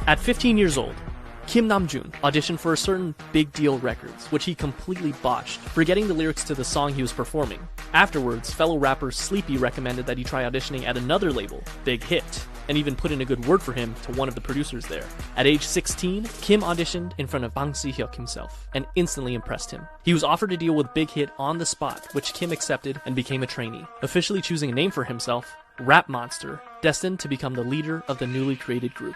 At 15 years old, Kim Namjoon auditioned for a certain Big Deal Records, which he completely botched, forgetting the lyrics to the song he was performing. Afterwards, fellow rapper Sleepy recommended that he try auditioning at another label, Big Hit, and even put in a good word for him to one of the producers there. At age 16, Kim auditioned in front of Bang Si-hyuk himself, and instantly impressed him. He was offered a deal with Big Hit on the spot, which Kim accepted and became a trainee, officially choosing a name for himself, Rap Monster, destined to become the leader of the newly created group.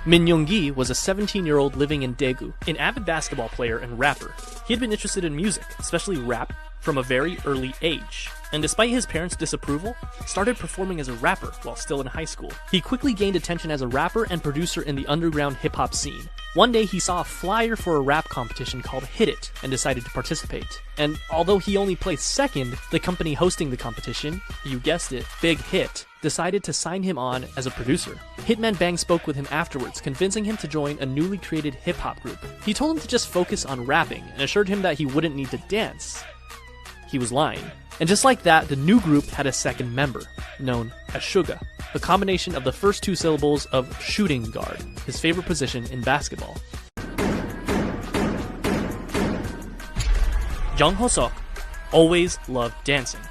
Min Young-gi was a 17-year-old living in Daegu, an avid basketball player and rapper. He had been interested in music, especially rap, from a very early age, and despite his parents' disapproval, started performing as a rapper while still in high school. He quickly gained attention as a rapper and producer in the underground hip-hop scene. One day he saw a flyer for a rap competition called Hit It and decided to participate. And although he only placed second, the company hosting the competition, you guessed it, Big Hit, decided to sign him on as a producer. Hitman Bang spoke with him afterwards, convincing him to join a newly created hip-hop group. He told him to just focus on rapping and assured him that he wouldn't need to dance. He was lying. And just like that, the new group had a second member, known as Suga, a combination of the first two syllables of shooting guard, his favorite position in basketball. Jung Ho-seok always loved dancing.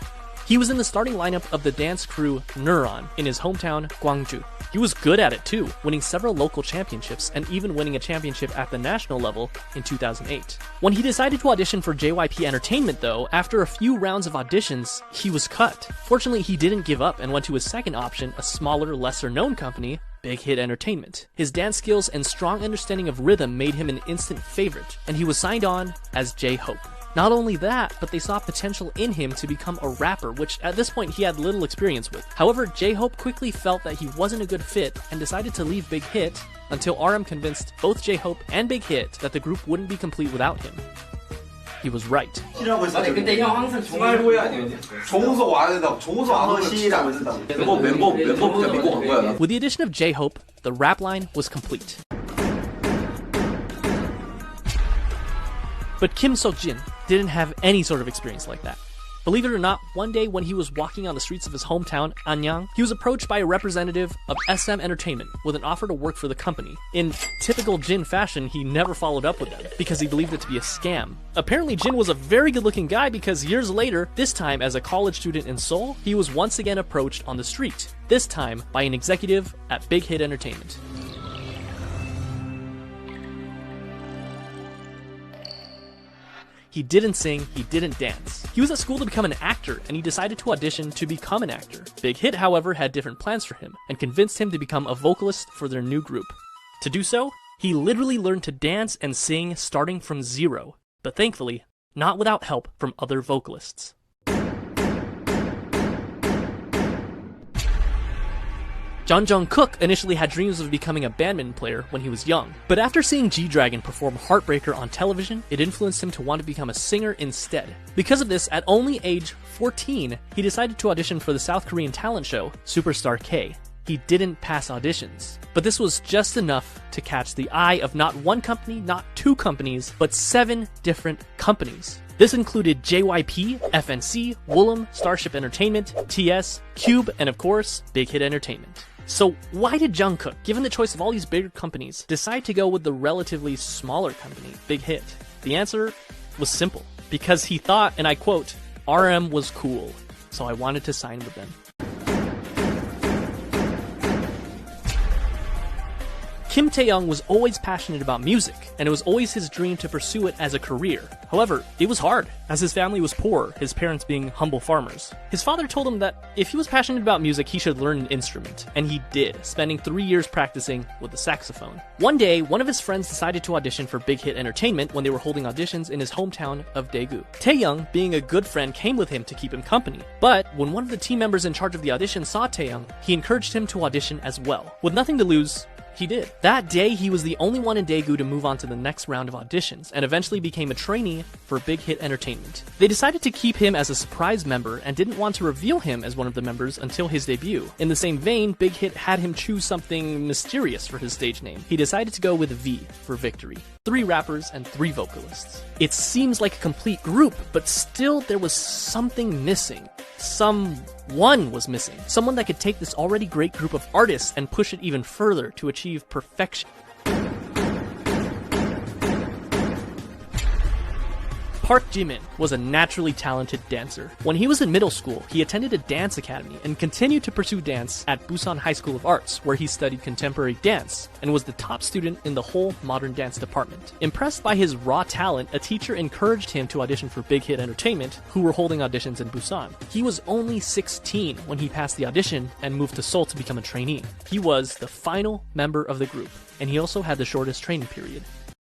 He was in the starting lineup of the dance crew Neuron in his hometown, Gwangju. He was good at it too, winning several local championships and even winning a championship at the national level in 2008. When he decided to audition for JYP Entertainment though, after a few rounds of auditions, he was cut. Fortunately, he didn't give up and went to his second option, a smaller, lesser-known company, Big Hit Entertainment. His dance skills and strong understanding of rhythm made him an instant favorite, and he was signed on as J-Hope. Not only that, but they saw potential in him to become a rapper, which at this point he had little experience with. However, J-Hope quickly felt that he wasn't a good fit and decided to leave Big Hit until RM convinced both J-Hope and Big Hit that the group wouldn't be complete wwith him. He was right. With the addition of J-Hope, the rap line was complete. But Kim Seok-jin didn't have any sort of experience like that. Believe it or not, one day when he was walking on the streets of his hometown, Anyang, he was approached by a representative of SM Entertainment with an offer to work for the company. In typical Jin fashion, he never followed up with them because he believed it to be a scam. Apparently, Jin was a very good-looking guy because years later, this time as a college student in Seoul, he was once again approached on the street, this time by an executive at Big Hit Entertainment. He didn't sing, he didn't dance. He was at school to become an actor, and he decided to audition to become an actor. Big Hit, however, had different plans for him, and convinced him to become a vocalist for their new group. To do so, he literally learned to dance and sing starting from zero, but thankfully, not without help from other vocalists. John Jung-kook initially had dreams of becoming a badminton player when he was young, but after seeing G-Dragon perform Heartbreaker on television, it influenced him to want to become a singer instead. Because of this, at only age 14, he decided to audition for the South Korean talent show, Superstar K. He didn't pass auditions, but this was just enough to catch the eye of not one company, not two companies, but 7 different companies. This included JYP, FNC, Woollim, Starship Entertainment, TS, Cube, and of course, Big Hit Entertainment. So why did Jungkook, given the choice of all these bigger companies, decide to go with the relatively smaller company, Big Hit? The answer was simple. Because he thought, and I quote, RM was cool, so I wanted to sign with them. Kim Tae-young was always passionate about music, and it was always his dream to pursue it as a career. However, it was hard, as his family was poor, his parents being humble farmers. His father told him that if he was passionate about music, he should learn an instrument, and he did, spending 3 years practicing with the saxophone. One day, one of his friends decided to audition for Big Hit Entertainment when they were holding auditions in his hometown of Daegu. Tae-young, being a good friend, came with him to keep him company, but when one of the team members in charge of the audition saw Tae-young, he encouraged him to audition as well. With nothing to lose, he did. That day, he was the only one in Daegu to move on to the next round of auditions, and eventually became a trainee for Big Hit Entertainment. They decided to keep him as a surprise member and didn't want to reveal him as one of the members until his debut. In the same vein, Big Hit had him choose something mysterious for his stage name. He decided to go with V for Victory. 3 rappers, and 3 vocalists. It seems like a complete group, but still there was something missing. Someone was missing. Someone that could take this already great group of artists and push it even further to achieve perfection. Park Jimin was a naturally talented dancer. When he was in middle school, he attended a dance academy and continued to pursue dance at Busan High School of Arts, where he studied contemporary dance and was the top student in the whole modern dance department. Impressed by his raw talent, a teacher encouraged him to audition for Big Hit Entertainment, who were holding auditions in Busan. He was only 16 when he passed the audition and moved to Seoul to become a trainee. He was the final member of the group, and he also had the shortest training period.